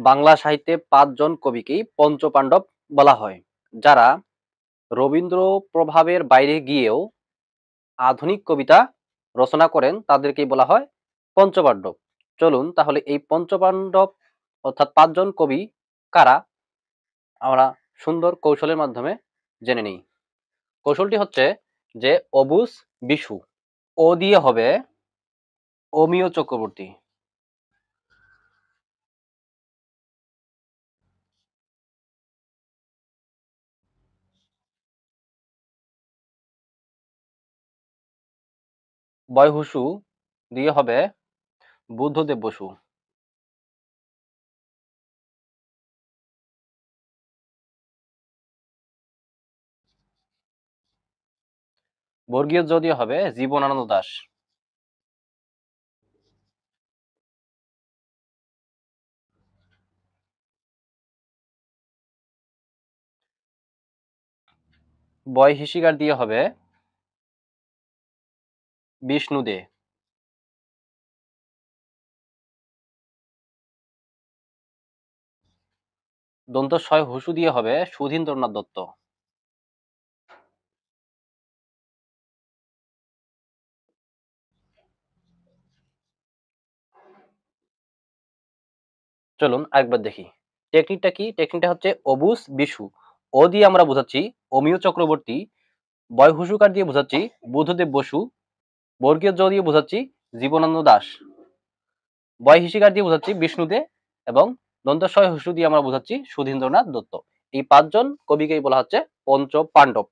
বাংলা সাহিত্যে ৫ জন কবিকেই পঞ্চপাণ্ডব বলা হয়, যারা রবীন্দ্র প্রভাবের বাইরে গিয়েও আধুনিক কবিতা রচনা করেন তাদেরকেই বলা হয় পঞ্চপাণ্ডব। চলুন তাহলে এই পঞ্চপাণ্ডব অর্থাৎ ৫ জন কবি কারা আমরা সুন্দর কৌশলের মাধ্যমে জেনে নিই। কৌশলটি হচ্ছে যে অবুঝ বিশু। ও দিয়ে হবে অমিয় চক্রবর্তী। বয়হুসু দিয়ে হবে বুদ্ধদেব বসু। বর্গীয় জ দিয়ে হবে জীবনানন্দ দাশ। বয় হিসিকার দিয়ে হবে বিষ্ণু দে। দন্ত ছয় হুসু দিয়ে হবে সুধীন্দ্রনাথ দত্ত। চলুন আরেকবার দেখি। টেকনিকটা কি? টেকনিকটা হচ্ছে অবুঝ বিশু। ও দিয়ে আমরা বোঝাচ্ছি অমিয় চক্রবর্তী, বয় হুসুকার দিয়ে বোঝাচ্ছি বুদ্ধদেব বসু, বর্গীয় জ দিয়ে বোঝাচ্ছি জীবনানন্দ দাশ, বয় হিসিকার দিয়ে বোঝাচ্ছি বিষ্ণু দে এবং দন্তস্বয় হুসু দিয়ে আমরা বোঝাচ্ছি সুধীন্দ্রনাথ দত্ত। এই ৫ জন কবিকেই বলা হচ্ছে পঞ্চ পাণ্ডব।